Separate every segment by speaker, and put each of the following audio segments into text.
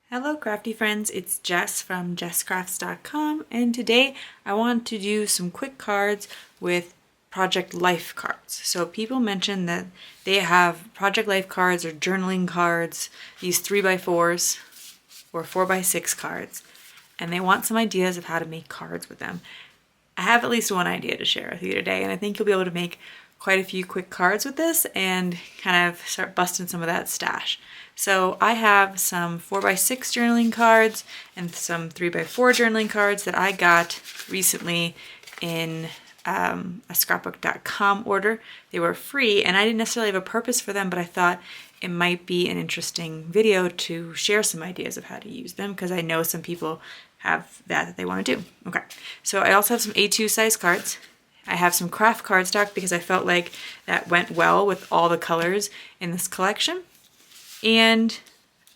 Speaker 1: Hello crafty friends, it's Jess from jesscrafts.com, and today I want to do some quick cards with Project Life cards. So people mentioned that they have Project Life cards or journaling cards, these 3x4s or 4x6 cards, and they want some ideas of how to make cards with them. I have at least one idea to share with you today, and I think you'll be able to make quite a few quick cards with this and kind of start busting some of that stash. So I have some 4x6 journaling cards and some 3x4 journaling cards that I got recently in a Scrapbook.com order. They were free and I didn't necessarily have a purpose for them, but I thought it might be an interesting video to share some ideas of how to use them because I know some people have that they want to do. Okay, so I also have some A2 size cards. I have some craft cardstock because I felt like that went well with all the colors in this collection. And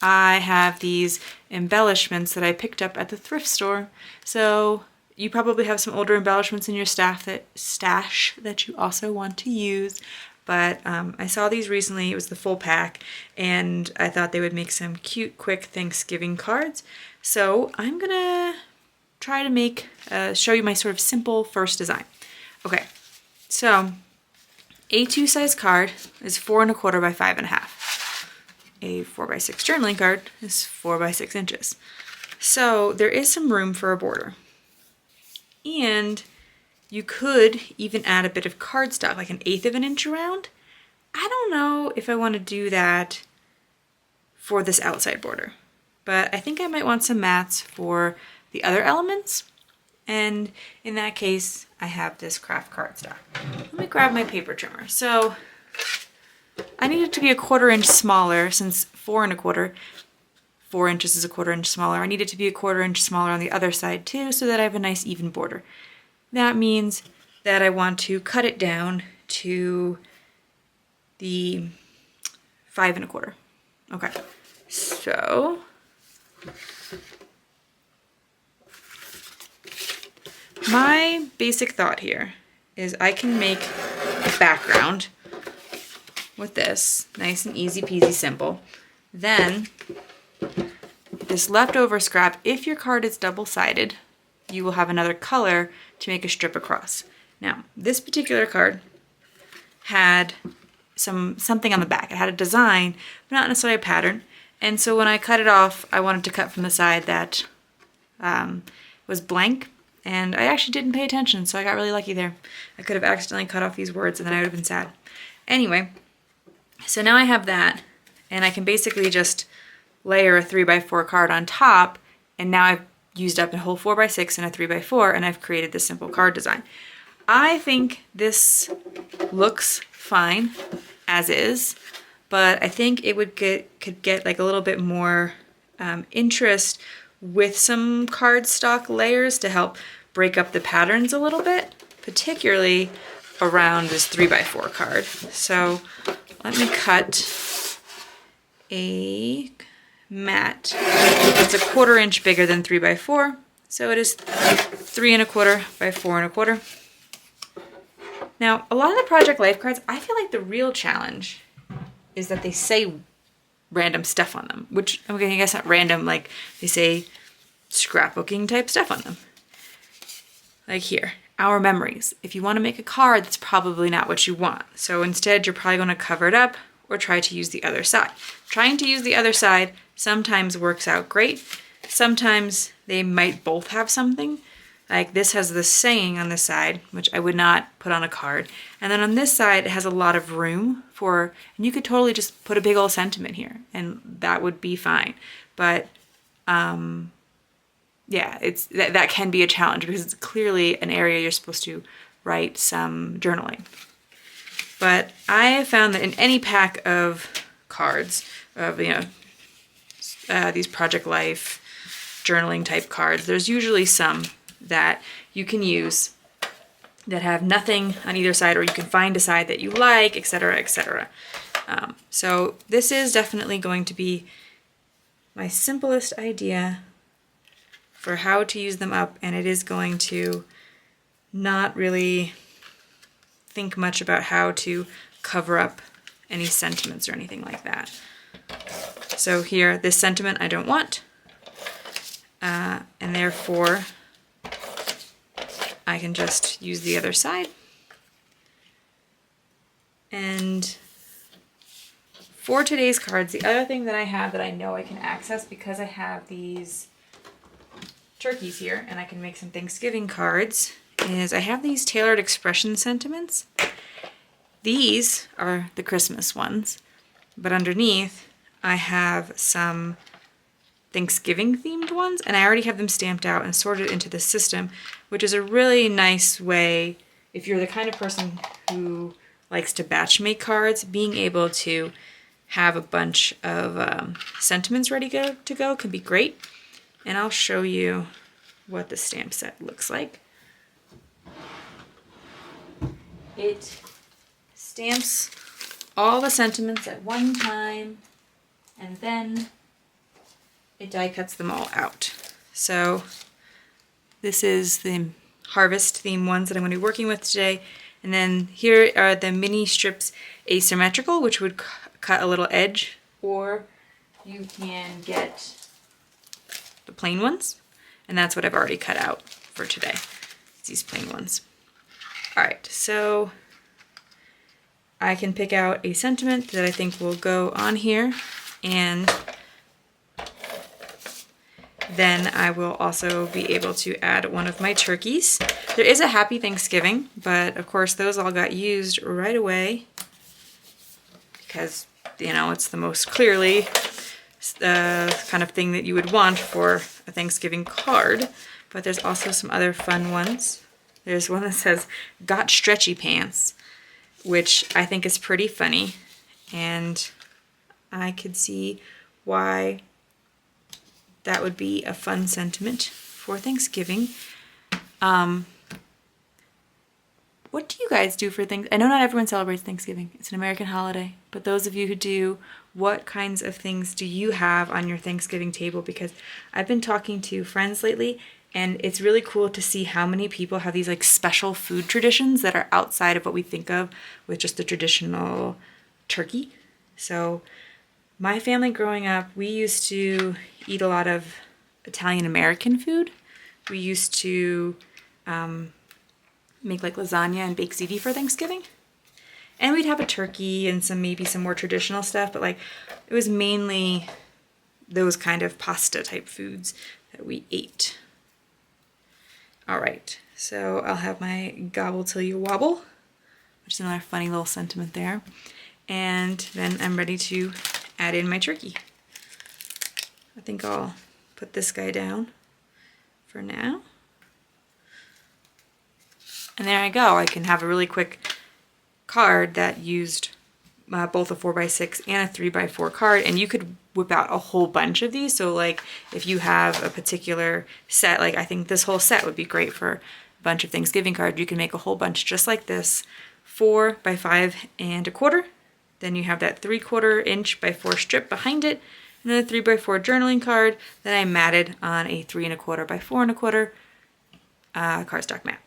Speaker 1: I have these embellishments that I picked up at the thrift store. So you probably have some older embellishments in your stash that you also want to use. But I saw these recently. It was the full pack, and I thought they would make some cute, quick Thanksgiving cards. So I'm gonna try to make show you my sort of simple first design. Okay, so A2 size card is 4 1/4 by 5 1/2. A 4x6 journaling card is 4 by 6 inches. So there is some room for a border. And you could even add a bit of cardstock, like 1/8 of an inch around. I don't know if I want to do that for this outside border, but I think I might want some mats for the other elements. And in that case, I have this craft cardstock. Let me grab my paper trimmer. So I need it to be a 1/4 inch smaller since 4 1/4, 4 inches is a 1/4 inch smaller. I need it to be a 1/4 inch smaller on the other side too so that I have a nice even border. That means that I want to cut it down to the 5 1/4. Okay, so my basic thought here is I can make a background with this, nice and easy peasy simple. Then this leftover scrap, if your card is double-sided, you will have another color to make a strip across. Now, this particular card had something on the back. It had a design, but not necessarily a pattern. And so when I cut it off, I wanted to cut from the side that was blank. And I actually didn't pay attention, so I got really lucky there. I could have accidentally cut off these words and then I would have been sad. Anyway, so now I have that, and I can basically just layer a 3x4 card on top, and now I've used up a whole 4x6 and a 3x4, and I've created this simple card design. I think this looks fine as is, but I think it would could get like a little bit more interest with some cardstock layers to help break up the patterns a little bit, particularly around this 3x4 card. So let me cut a mat. It's a 1/4 inch bigger than 3x4, so it is 3 1/4 by 4 1/4. Now, a lot of the Project Life cards, I feel like the real challenge is that they say random stuff on them, which, okay, I guess not random, like they say scrapbooking type stuff on them. Like here, our memories. If you want to make a card, that's probably not what you want. So instead, you're probably going to cover it up or try to use the other side. Trying to use the other side sometimes works out great. Sometimes they might both have something. Like this has this saying on this side, which I would not put on a card. And then on this side, it has a lot of room for, and you could totally just put a big old sentiment here and that would be fine. But yeah, that can be a challenge because it's clearly an area you're supposed to write some journaling. But I have found that in any pack of cards, of these Project Life journaling type cards, there's usually some that you can use that have nothing on either side, or you can find a side that you like, etc., etc. So this is definitely going to be my simplest idea for how to use them up, and it is going to not really think much about how to cover up any sentiments or anything like that. So here, this sentiment I don't want, and therefore I can just use the other side. And for today's cards, the other thing that I have that I know I can access because I have these turkeys here and I can make some Thanksgiving cards is I have these tailored expression sentiments. These are the Christmas ones, but underneath I have some Thanksgiving themed ones and I already have them stamped out and sorted into the system, which is a really nice way if you're the kind of person who likes to batch make cards. Being able to have a bunch of sentiments ready to go can be great. And I'll show you what the stamp set looks like. It stamps all the sentiments at one time and then it die cuts them all out. So this is the harvest theme ones that I'm going to be working with today. And then here are the mini strips asymmetrical, which would cut a little edge, or you can get the plain ones. And that's what I've already cut out for today. It's these plain ones. All right, so I can pick out a sentiment that I think will go on here, and then I will also be able to add one of my turkeys. There is a Happy Thanksgiving, but of course those all got used right away because, you know, it's the most clearly kind of thing that you would want for a Thanksgiving card. But there's also some other fun ones. There's one that says, "Got stretchy pants," which I think is pretty funny, and I could see why that would be a fun sentiment for Thanksgiving. What do you guys do for things? I know not everyone celebrates Thanksgiving. It's an American holiday. But those of you who do, what kinds of things do you have on your Thanksgiving table? Because I've been talking to friends lately, and it's really cool to see how many people have these like special food traditions that are outside of what we think of with just the traditional turkey. So my family growing up, we used to eat a lot of Italian American food. We used to make like lasagna and baked ziti for Thanksgiving. And we'd have a turkey and maybe some more traditional stuff, but like it was mainly those kind of pasta type foods that we ate. All right, so I'll have my gobble till you wobble, which is another funny little sentiment there. And then I'm ready to add in my turkey. I think I'll put this guy down for now. And there I go. I can have a really quick card that used both a 4x6 and a 3x4 card, and you could whip out a whole bunch of these. So like if you have a particular set, like I think this whole set would be great for a bunch of Thanksgiving cards. You can make a whole bunch just like this, 4x5 1/4. Then you have that 3/4 inch by 4 strip behind it, and then a 3x4 journaling card that I matted on a 3 1/4 by 4 1/4 cardstock mat.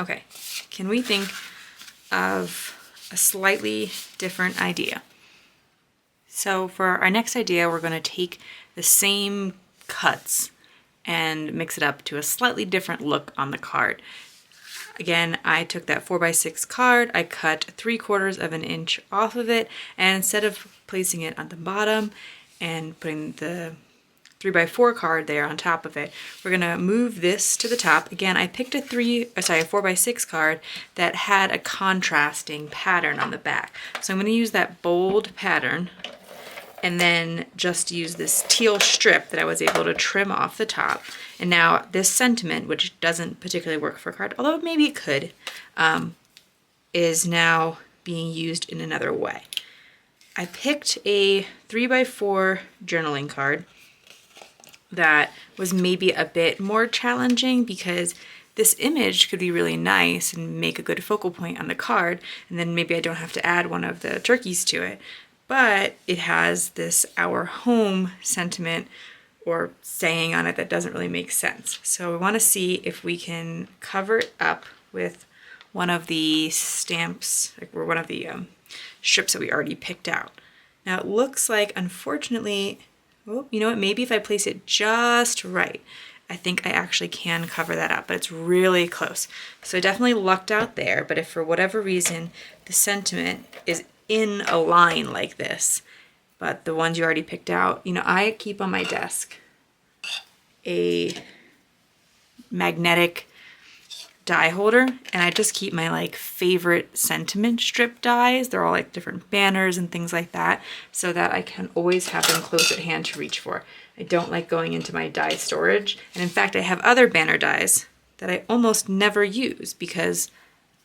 Speaker 1: Okay, can we think of a slightly different idea? So for our next idea, we're going to take the same cuts and mix it up to a slightly different look on the card. Again, I took that 4x6 card, I cut 3/4 of an inch off of it, and instead of placing it on the bottom and putting the 3x4 card there on top of it, we're gonna move this to the top. Again, I picked a 4x6 card that had a contrasting pattern on the back. So I'm gonna use that bold pattern and then just use this teal strip that I was able to trim off the top. And now this sentiment, which doesn't particularly work for a card, although maybe it could, is now being used in another way. I picked a 3x4 journaling card that was maybe a bit more challenging because this image could be really nice and make a good focal point on the card, and then maybe I don't have to add one of the turkeys to it, but it has this "our home" sentiment or saying on it that doesn't really make sense. So we want to see if we can cover it up with one of the stamps, or one of the strips that we already picked out. Now it looks like, unfortunately, Oh, you know what? Maybe if I place it just right, I think I actually can cover that up, but it's really close. So I definitely lucked out there, but if for whatever reason the sentiment is in a line like this, but the ones you already picked out, you know, I keep on my desk a magnetic die holder, and I just keep my like favorite sentiment strip dies. They're all like different banners and things like that, so that I can always have them close at hand to reach for. I don't like going into my die storage, and in fact I have other banner dies that I almost never use because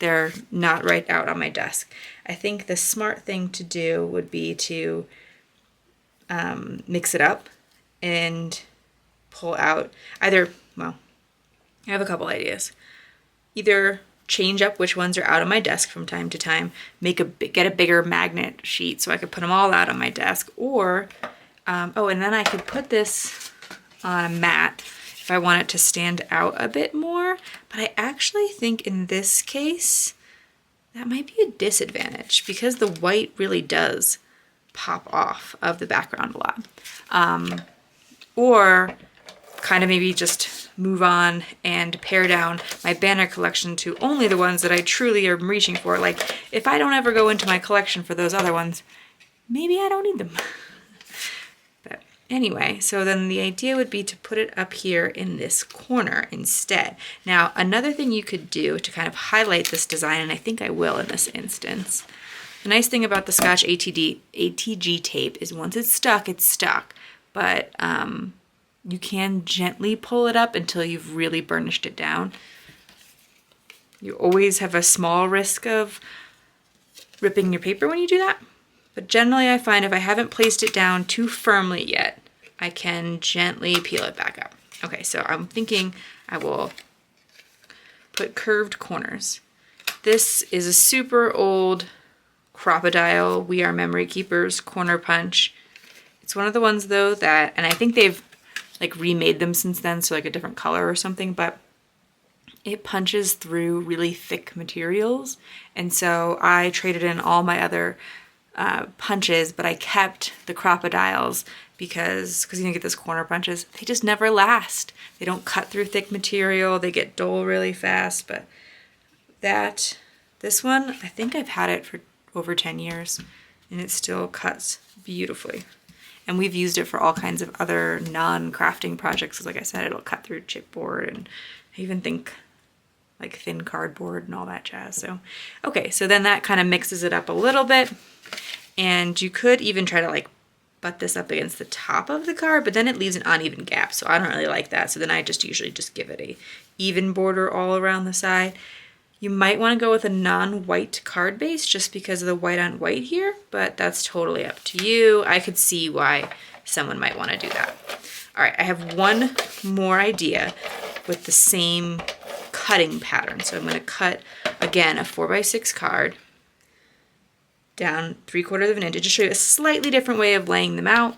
Speaker 1: they're not right out on my desk. I think the smart thing to do would be to mix it up and pull out either, well, I have a couple ideas. Either change up which ones are out on my desk from time to time, get a bigger magnet sheet so I could put them all out on my desk, or, oh, and then I could put this on a mat if I want it to stand out a bit more, but I actually think in this case, that might be a disadvantage because the white really does pop off of the background a lot. Or kind of maybe just move on and pare down my banner collection to only the ones that I truly am reaching for. Like if I don't ever go into my collection for those other ones, maybe I don't need them. But anyway, so then the idea would be to put it up here in this corner instead. Now, another thing you could do to kind of highlight this design, and I think I will in this instance, the nice thing about the Scotch ATG tape is once it's stuck, but you can gently pull it up until you've really burnished it down. You always have a small risk of ripping your paper when you do that, but generally I find if I haven't placed it down too firmly yet, I can gently peel it back up. Okay, so I'm thinking I will put curved corners. This is a super old Crocodile We Are Memory Keepers corner punch. It's one of the ones though that, and I think they've like remade them since then, so like a different color or something, but it punches through really thick materials. And so I traded in all my other punches, but I kept the Crocodiles because you get those corner punches, they just never last. They don't cut through thick material, they get dull really fast, but this one, I think I've had it for over 10 years and it still cuts beautifully. And we've used it for all kinds of other non-crafting projects. Because like I said, it'll cut through chipboard and I even think like thin cardboard and all that jazz. So, okay, so then that kind of mixes it up a little bit. And you could even try to like butt this up against the top of the card, but then it leaves an uneven gap. So I don't really like that. So then I just usually just give it a even border all around the side. You might want to go with a non-white card base just because of the white on white here, but that's totally up to you. I could see why someone might want to do that. All right, I have one more idea with the same cutting pattern. So I'm going to cut, again, a 4x6 card down 3/4 of an inch to just show you a slightly different way of laying them out.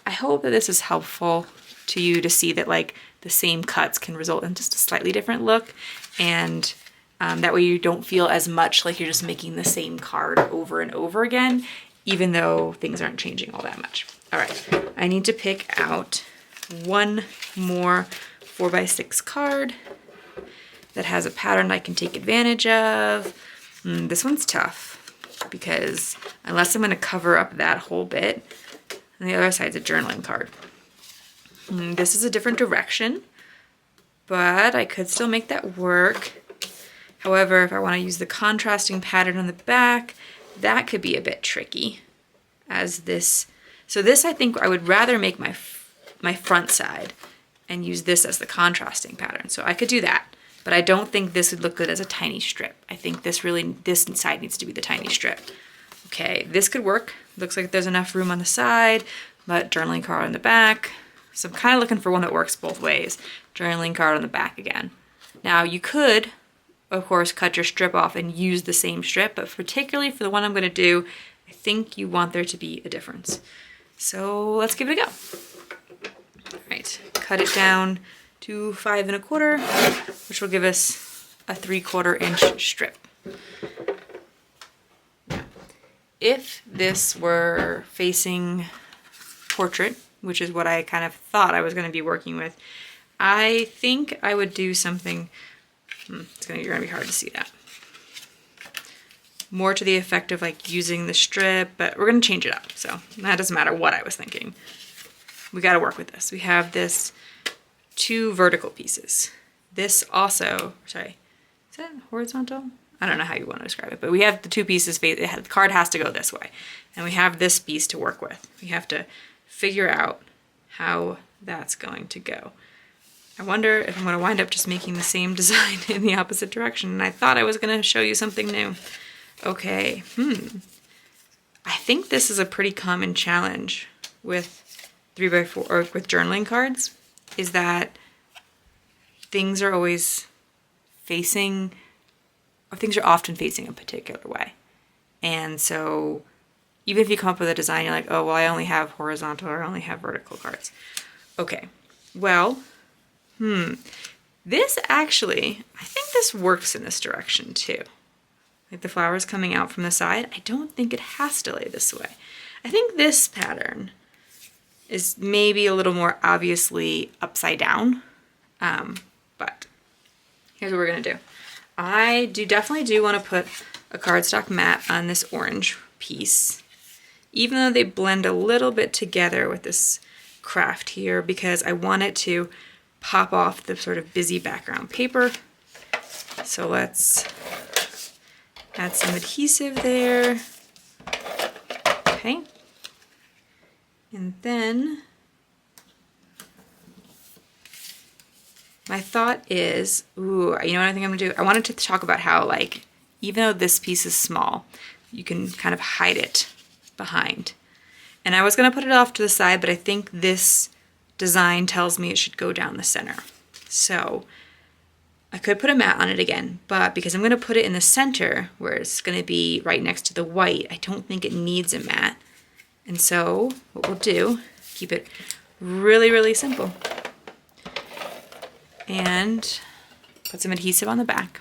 Speaker 1: I hope that this is helpful to you to see that like the same cuts can result in just a slightly different look, and that way you don't feel as much like you're just making the same card over and over again, even though things aren't changing all that much. All right, I need to pick out one more 4x6 card that has a pattern I can take advantage of. This one's tough because unless I'm going to cover up that whole bit, and the other side's a journaling card. This is a different direction, but I could still make that work. However, if I want to use the contrasting pattern on the back, that could be a bit tricky as this. So this, I think I would rather make my front side and use this as the contrasting pattern. So I could do that, but I don't think this would look good as a tiny strip. I think this side needs to be the tiny strip. Okay, this could work. Looks like there's enough room on the side, but journaling card on the back. So I'm kind of looking for one that works both ways. Journaling card on the back again. Now you could, of course, cut your strip off and use the same strip, but particularly for the one I'm going to do, I think you want there to be a difference. So let's give it a go. All right, cut it down to 5 1/4, which will give us a 3/4 inch strip. Now, if this were facing portrait, which is what I kind of thought I was going to be working with. I think I would do something, you're going to be hard to see that. More to the effect of like using the strip, but we're going to change it up. So that doesn't matter what I was thinking. We got to work with this. We have this 2 vertical pieces. This also, sorry, is that horizontal? I don't know how you want to describe it, but we have the 2 pieces, the card has to go this way. And we have this piece to work with. We have to figure out how that's going to go. I wonder if I'm going to wind up just making the same design in the opposite direction. And I thought I was going to show you something new. Okay, I think this is a pretty common challenge with 3x4 or with journaling cards, is that things are always facing, or things are often facing a particular way. And so even if you come up with a design, you're like, oh, well, I only have horizontal or I only have vertical cards. Okay, well, this actually, I think this works in this direction too. Like the flowers coming out from the side, I don't think it has to lay this way. I think this pattern is maybe a little more obviously upside down, but here's what we're gonna do. I definitely do want to put a cardstock mat on this orange piece, even though they blend a little bit together with this craft here, because I want it to pop off the sort of busy background paper. So let's add some adhesive there. Okay. And then my thought is, ooh, you know what I think I'm gonna do? I wanted to talk about how, like, even though this piece is small, you can kind of hide it behind. And I was gonna put it off to the side, but I think this design tells me it should go down the center. So I could put a mat on it again, but because I'm gonna put it in the center where it's gonna be right next to the white, I don't think it needs a mat. And so what we'll do, keep it really, really simple. And put some adhesive on the back.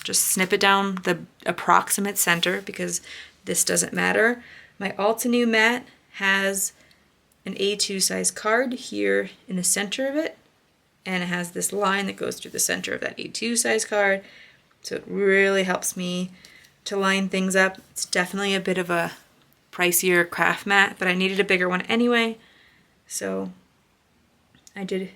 Speaker 1: Just snip it down the approximate center because this doesn't matter. My Altenew mat has an A2 size card here in the center of it, and it has this line that goes through the center of that A2 size card. So it really helps me to line things up. It's definitely a bit of a pricier craft mat, but I needed a bigger one anyway. So I did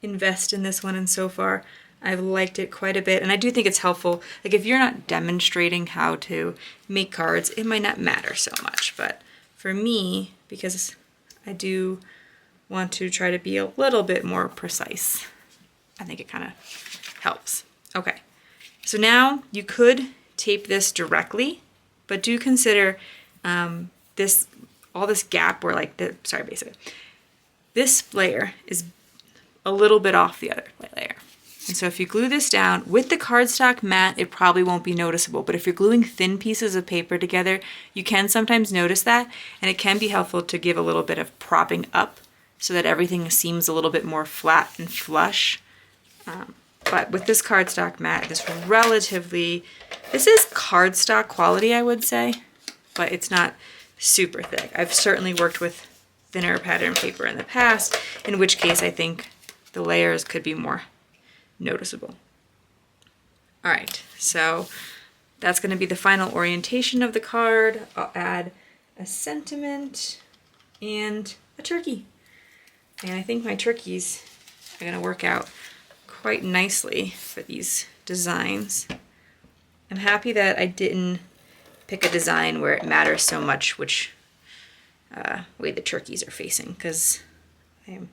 Speaker 1: invest in this one, and so far I've liked it quite a bit. And I do think it's helpful. Like if you're not demonstrating how to make cards, it might not matter so much. But for me, because I do want to try to be a little bit more precise, I think it kind of helps. Okay, so now you could tape this directly, but do consider all this gap where like this layer is a little bit off the other layer. And so if you glue this down with the cardstock mat, it probably won't be noticeable. But if you're gluing thin pieces of paper together, you can sometimes notice that, and it can be helpful to give a little bit of propping up so that everything seems a little bit more flat and flush. But with this cardstock mat, this is cardstock quality, I would say, but it's not super thick. I've certainly worked with thinner pattern paper in the past, in which case I think the layers could be more noticeable. All right, so that's going to be the final orientation of the card. I'll add a sentiment and a turkey. And I think my turkeys are going to work out quite nicely for these designs. I'm happy that I didn't pick a design where it matters so much which way the turkeys are facing, because I am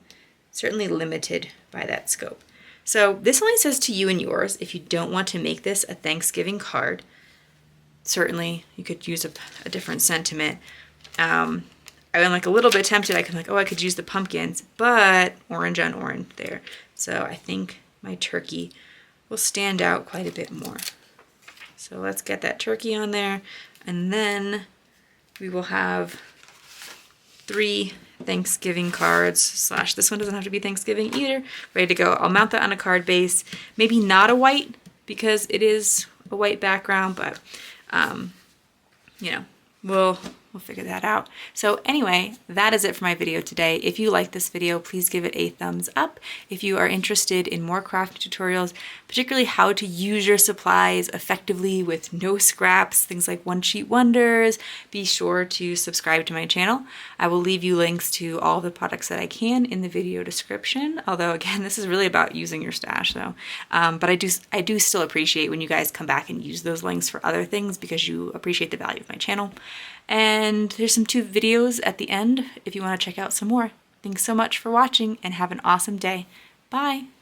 Speaker 1: certainly limited by that scope. So this only says to you and yours. If you don't want to make this a Thanksgiving card, certainly you could use a different sentiment. I'm like a little bit tempted. I could use the pumpkins, but orange on orange there. So I think my turkey will stand out quite a bit more. So let's get that turkey on there, and then we will have 3 Thanksgiving cards / this one doesn't have to be Thanksgiving either, ready to go. I'll mount that on a card base, maybe not a white because it is a white background, but you know, we'll we'll figure that out. So anyway, that is it for my video today. If you like this video, please give it a thumbs up. If you are interested in more crafting tutorials, particularly how to use your supplies effectively with no scraps, things like one sheet wonders, be sure to subscribe to my channel. I will leave you links to all the products that I can in the video description. Although again, this is really about using your stash though. But I do still appreciate when you guys come back and use those links for other things because you appreciate the value of my channel. And there's some 2 videos at the end if you want to check out some more. Thanks so much for watching and have an awesome day. Bye!